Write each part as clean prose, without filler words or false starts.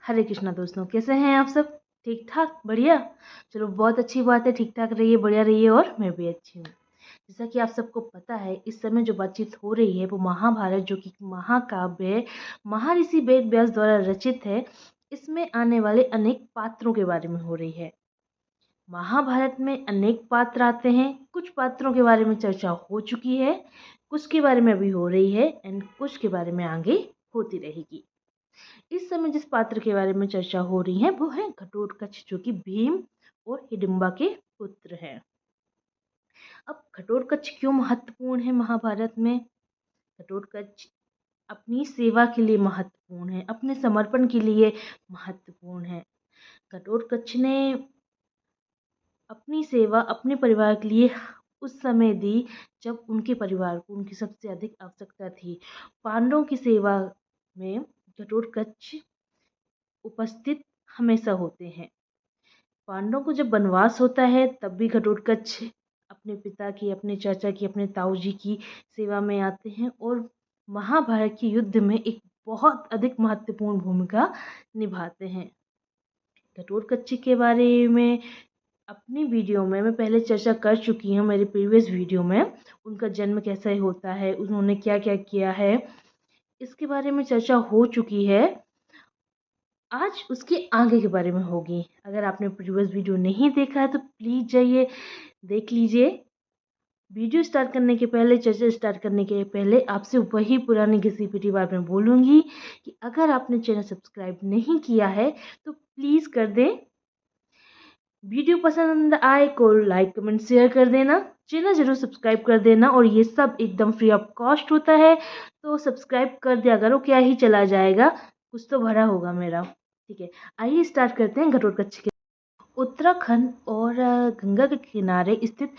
हरे कृष्णा दोस्तों, कैसे हैं आप सब? ठीक ठाक, बढ़िया। चलो, बहुत अच्छी बात है। ठीक ठाक रहिए, बढ़िया रहिए और मैं भी अच्छी हूँ। जैसा कि आप सबको पता है, इस समय जो बातचीत हो रही है वो महाभारत, जो कि महाकाव्य है, महर्षि वेद व्यास द्वारा रचित है। इसमें आने वाले अनेक पात्रों के बारे में हो रही है। महाभारत में अनेक पात्र आते हैं। कुछ पात्रों के बारे में चर्चा हो चुकी है, कुछ के बारे में अभी हो रही है एंड कुछ के बारे में आगे होती रहेगी। इस समय जिस पात्र के बारे में चर्चा हो रही है वो है घटोत्कच, जो कि भीम और हिडिंबा के पुत्र हैं। अब घटोत्कच क्यों महत्वपूर्ण है महाभारत में? घटोत्कच अपनी सेवा के लिए महत्वपूर्ण है, अपने समर्पण के लिए महत्वपूर्ण है। घटोत्कच ने अपनी सेवा अपने परिवार के लिए उस समय दी जब उनके परिवार को उनकी सबसे अधिक आवश्यकता थी। पांडवों की सेवा में घटोत्कच उपस्थित हमेशा होते हैं। पांडवों को जब वनवास होता है तब भी घटोत्कच अपने पिता की, अपने चाचा की, अपने ताऊ जी की सेवा में आते हैं और महाभारत के युद्ध में एक बहुत अधिक महत्वपूर्ण भूमिका निभाते हैं। घटोत्कच के बारे में अपनी वीडियो में मैं पहले चर्चा कर चुकी हूँ, मेरे प्रीवियस वीडियो में। उनका जन्म कैसे होता है, उन्होंने क्या क्या किया है, इसके बारे में चर्चा हो चुकी है। आज उसके आगे के बारे में होगी। अगर आपने प्रीवियस वीडियो नहीं देखा है तो प्लीज़ जाइए देख लीजिए। वीडियो स्टार्ट करने के पहले, चर्चा स्टार्ट करने के पहले आपसे वही पुरानी घिसी पिटी बात मैं बोलूँगी कि अगर आपने चैनल सब्सक्राइब नहीं किया है तो प्लीज़ कर दें। वीडियो पसंद आए को लाइक कमेंट शेयर कर देना, चैनल ज़रूर सब्सक्राइब कर देना और ये सब एकदम फ्री ऑफ कॉस्ट होता है, तो सब्सक्राइब कर दिया करो, क्या ही चला जाएगा, कुछ तो भरा होगा मेरा। ठीक है, आइए स्टार्ट करते हैं घटोत्कच के। उत्तराखंड और गंगा के किनारे स्थित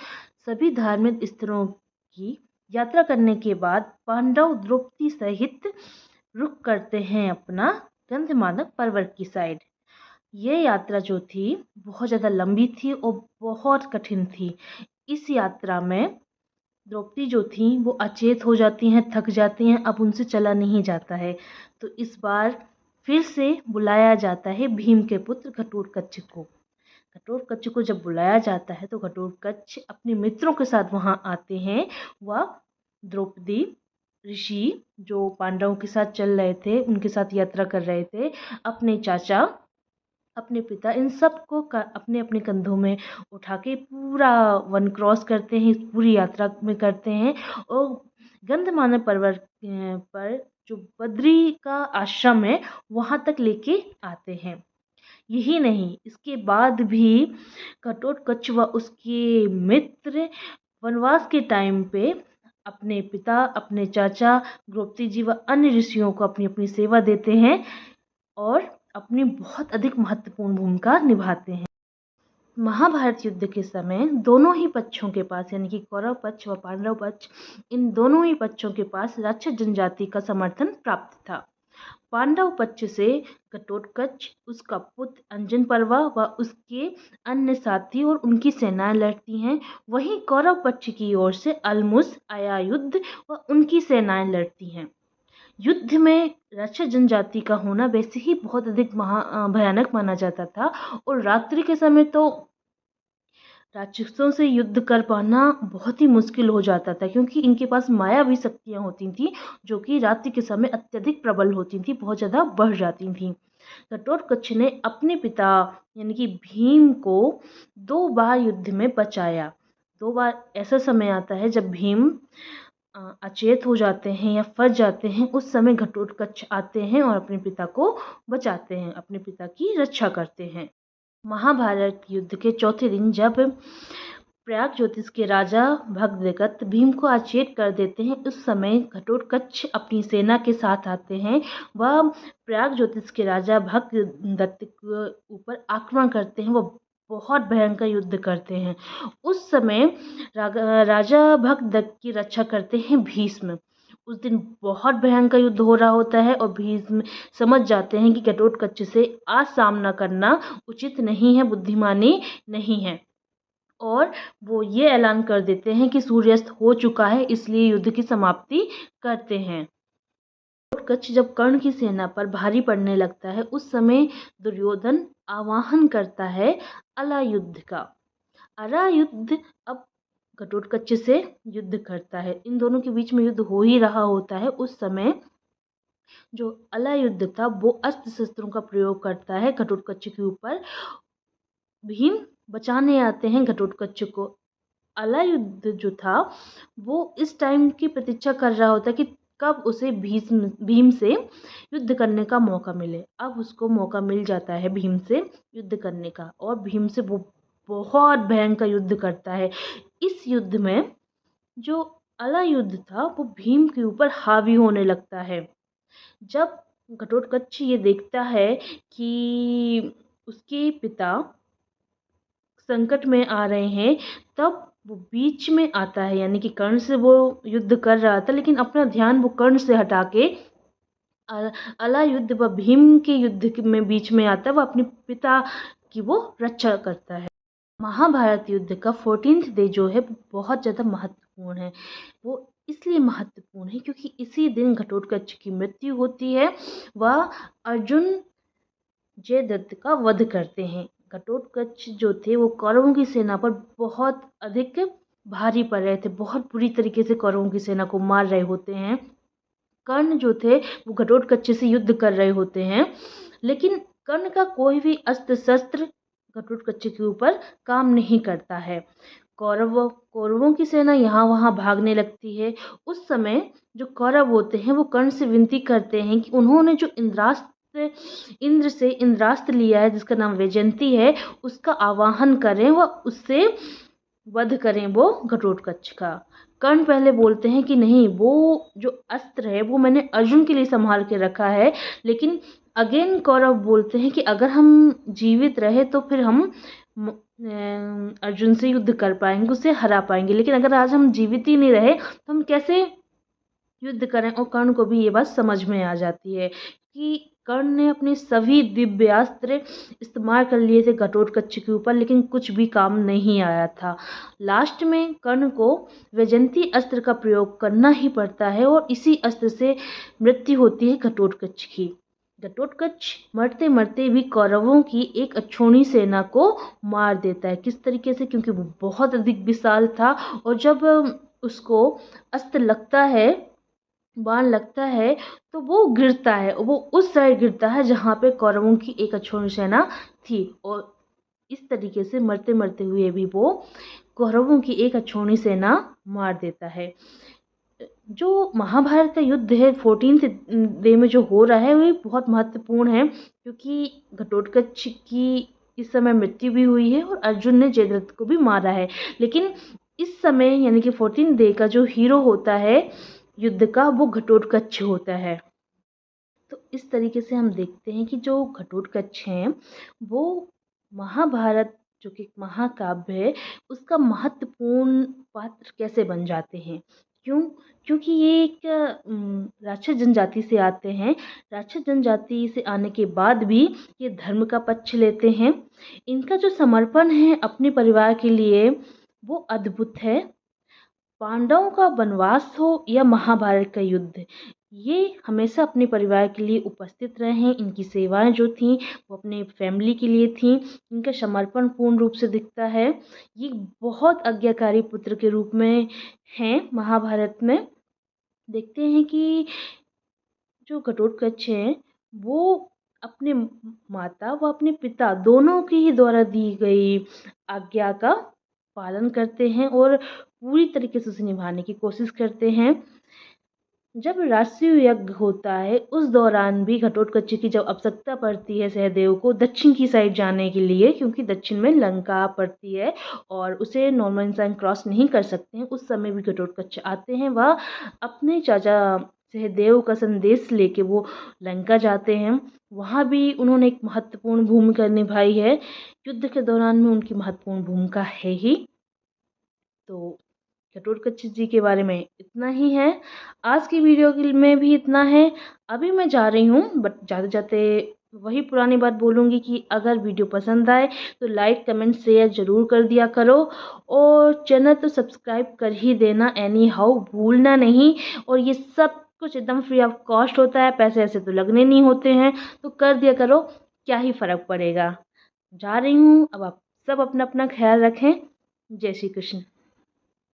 सभी धार्मिक स्थलों की यात्रा करने के बाद पांडव द्रौपदी सहित रुख करते हैं अपना गंधमादक पर्वत की साइड। ये यात्रा जो थी बहुत ज़्यादा लंबी थी और बहुत कठिन थी। इस यात्रा में द्रौपदी जो थी वो अचेत हो जाती हैं, थक जाती हैं, अब उनसे चला नहीं जाता है। तो इस बार फिर से बुलाया जाता है भीम के पुत्र घटोत्कच को। घटोत्कच को जब बुलाया जाता है तो घटोत्कच अपने मित्रों के साथ वहाँ आते हैं। वह द्रौपदी, ऋषि जो पांडवों के साथ चल रहे थे, उनके साथ यात्रा कर रहे थे, अपने चाचा, अपने पिता, इन सब को अपने अपने कंधों में उठा के पूरा वन क्रॉस करते हैं, इस पूरी यात्रा में करते हैं और गंधमादक पर्वत पर जो बद्री का आश्रम है वहाँ तक लेके आते हैं। यही नहीं, इसके बाद भी घटोत्कच व उसके मित्र वनवास के टाइम पे अपने पिता, अपने चाचा, द्रौपदी जी व अन्य ऋषियों को अपनी अपनी सेवा देते हैं और अपनी बहुत अधिक महत्वपूर्ण भूमिका निभाते हैं। महाभारत युद्ध के समय दोनों ही पक्षों के पास, यानी कि कौरव पक्ष व पांडव पक्ष, इन दोनों ही पक्षों के पास राक्षस जनजाति का समर्थन प्राप्त था। पांडव पक्ष से घटोत्कच, उसका पुत्र अंजन पर्वा व उसके अन्य साथी और उनकी सेनाएं लड़ती हैं। वहीं कौरव पक्ष की ओर से अलमुस, अयायुध व उनकी सेनाएं लड़ती हैं। युद्ध में राक्षस जनजाति का होना वैसे ही बहुत अधिक भयानक माना जाता था और रात्रि के समय तो राक्षसों से युद्ध कर पाना बहुत ही मुश्किल हो जाता था, क्योंकि इनके पास मायावी शक्तियाँ होती थी जो कि रात्रि के समय अत्यधिक प्रबल होती थी, बहुत ज़्यादा बढ़ जाती थी। घटोत्कच ने अपने पिता यानी कि भीम को 2 बार युद्ध में बचाया। 2 बार ऐसा समय आता है जब भीम अचेत हो जाते हैं या फंस जाते हैं, उस समय घटोत्कच आते हैं और अपने पिता को बचाते हैं, अपने पिता की रक्षा करते हैं। महाभारत युद्ध के चौथे दिन जब प्रयाग ज्योतिष के राजा भगदत्त भीम को अचेत कर देते हैं, उस समय घटोत्कच अपनी सेना के साथ आते हैं। वह प्रयाग ज्योतिष के राजा भगदत्त के ऊपर आक्रमण करते हैं, वो बहुत भयंकर युद्ध करते हैं। उस समय राजा भगदत्त की रक्षा करते हैं भीष्म। उस दिन बहुत भयंकर युद्ध हो रहा होता है और भीष्म समझ जाते हैं कि घटोत्कच से आज सामना करना उचित नहीं है, बुद्धिमानी नहीं है, और वो ये ऐलान कर देते हैं कि सूर्यास्त हो चुका है, इसलिए युद्ध की समाप्ति करते हैं। घटोत्कच जब कर्ण की सेना पर भारी पड़ने लगता है, उस समय दुर्योधन आवाहन करता है अलायुद्ध का। अलायुद्ध अब घटोत्कच से युद्ध करता है। इन दोनों के बीच में युद्ध हो ही रहा होता है। उस समय जो अलायुद्ध था वो अस्त्र शस्त्रों का प्रयोग करता है घटोत्कच के ऊपर। भीम बचाने आते हैं घटोत्कच को। अलायुद्ध जो था वो इस टाइम की प्रतीक्षा कर रहा होता है कि कब उसे भीम से युद्ध करने का मौका मिले। अब उसको मौका मिल जाता है भीम से युद्ध करने का, और भीम से वो बहुत भयंकर युद्ध करता है। इस युद्ध में जो अलायुद्ध था वो भीम के ऊपर हावी होने लगता है। जब घटोत्कच ये देखता है कि उसके पिता संकट में आ रहे हैं, तब वो बीच में आता है। यानी कि कर्ण से वो युद्ध कर रहा था, लेकिन अपना ध्यान वो कर्ण से हटा के अलायुद्ध व भीम के युद्ध में बीच में आता है। वो अपने पिता की वो रक्षा करता है। महाभारत युद्ध का 14th डे जो है बहुत ज़्यादा महत्वपूर्ण है। वो इसलिए महत्वपूर्ण है क्योंकि इसी दिन घटोत्कच की मृत्यु होती है। वह अर्जुन जयद्रथ का वध करते हैं। घटोत्कच जो थे वो कौरवों की सेना पर बहुत अधिक भारी पड़ रहे थे, बहुत बुरी तरीके से कौरवों की सेना को मार रहे होते हैं। कर्ण जो थे वो घटोत्कच से युद्ध कर रहे होते हैं, लेकिन कर्ण का कोई भी अस्त्र शस्त्र घटोत्कच के ऊपर काम नहीं करता है। कौरवों की सेना यहाँ वहाँ भागने लगती है। उस समय जो कौरव होते हैं वो कर्ण से विनती करते हैं कि उन्होंने जो इंद्र से इंद्रास्त्र लिया है जिसका नाम वैजयंती है, उसका आवाहन करें व उससे वध करें वो घटोत्कच का। कर्ण पहले बोलते हैं कि नहीं, वो जो अस्त्र है वो मैंने अर्जुन के लिए संभाल के रखा है, लेकिन अगेन कौरव बोलते हैं कि अगर हम जीवित रहे तो फिर हम अर्जुन से युद्ध कर पाएंगे, उसे हरा पाएंगे, लेकिन अगर आज हम जीवित ही नहीं रहे तो हम कैसे युद्ध करें। और कर्ण को भी ये बात समझ में आ जाती है कि कर्ण ने अपने सभी दिव्यास्त्र इस्तेमाल कर लिए थे घटोत्कच के ऊपर, लेकिन कुछ भी काम नहीं आया था। लास्ट में कर्ण को वैजयंती अस्त्र का प्रयोग करना ही पड़ता है और इसी अस्त्र से मृत्यु होती है घटोत्कच की। घटोत्कच मरते मरते भी कौरवों की एक अक्षौणी सेना को मार देता है। किस तरीके से? क्योंकि वो बहुत अधिक विशाल था, और जब उसको अस्त्र लगता है, बाण लगता है, तो वो गिरता है। वो उस साइड गिरता है जहाँ पे कौरवों की एक अक्षौणी सेना थी, और इस तरीके से मरते मरते हुए भी वो कौरवों की एक अक्षौणी सेना मार देता है। जो महाभारत का युद्ध है 14th डे में जो हो रहा है वो बहुत महत्वपूर्ण है, क्योंकि घटोत्कच की इस समय मृत्यु भी हुई है और अर्जुन ने जयद्रथ को भी मारा है। लेकिन इस समय यानी कि 14th डे का जो हीरो होता है युद्ध का, वो घटोत्कच होता है। तो इस तरीके से हम देखते हैं कि जो घटोत्कच हैं वो महाभारत जो कि महाकाव्य है उसका महत्वपूर्ण पात्र कैसे बन जाते हैं। क्यों? क्योंकि ये एक राक्षस जनजाति से आते हैं। राक्षस जनजाति से आने के बाद भी ये धर्म का पक्ष लेते हैं। इनका जो समर्पण है अपने परिवार के लिए वो अद्भुत है। पांडवों का वनवास हो या महाभारत का युद्ध, ये हमेशा अपने परिवार के लिए उपस्थित रहे हैं। इनकी सेवाएं जो थीं वो अपने फैमिली के लिए थीं। इनका समर्पण पूर्ण रूप से दिखता है। ये बहुत आज्ञाकारी पुत्र के रूप में हैं महाभारत में। देखते हैं कि जो घटोत्कच हैं वो अपने माता व अपने पिता दोनों की ही द्वारा दी गई आज्ञा का पालन करते हैं और पूरी तरीके से उसे निभाने की कोशिश करते हैं। जब राजसूय यज्ञ होता है उस दौरान भी घटोत्कच की जब आवश्यकता पड़ती है सहदेव को दक्षिण की साइड जाने के लिए, क्योंकि दक्षिण में लंका पड़ती है और उसे नॉर्मल इंसान क्रॉस नहीं कर सकते हैं, उस समय भी घटोत्कच आते हैं। वह अपने चाचा सहदेव का संदेश लेके वो लंका जाते हैं। वहाँ भी उन्होंने एक महत्वपूर्ण भूमिका निभाई है। युद्ध के दौरान में उनकी महत्वपूर्ण भूमिका है ही। तो घटोत्कच जी के बारे में इतना ही है। आज की वीडियो में भी इतना है। अभी मैं जा रही हूँ, बट जाते जाते वही पुरानी बात बोलूँगी कि अगर वीडियो पसंद आए तो लाइक कमेंट शेयर ज़रूर कर दिया करो, और चैनल तो सब्सक्राइब कर ही देना एनी हाउ, भूलना नहीं। और ये सब कुछ एकदम फ्री ऑफ कॉस्ट होता है, पैसे ऐसे तो लगने नहीं होते हैं, तो कर दिया करो, क्या ही फ़र्क पड़ेगा। जा रही हूँ, अब आप सब अपना अपना ख्याल रखें। जय श्री कृष्ण।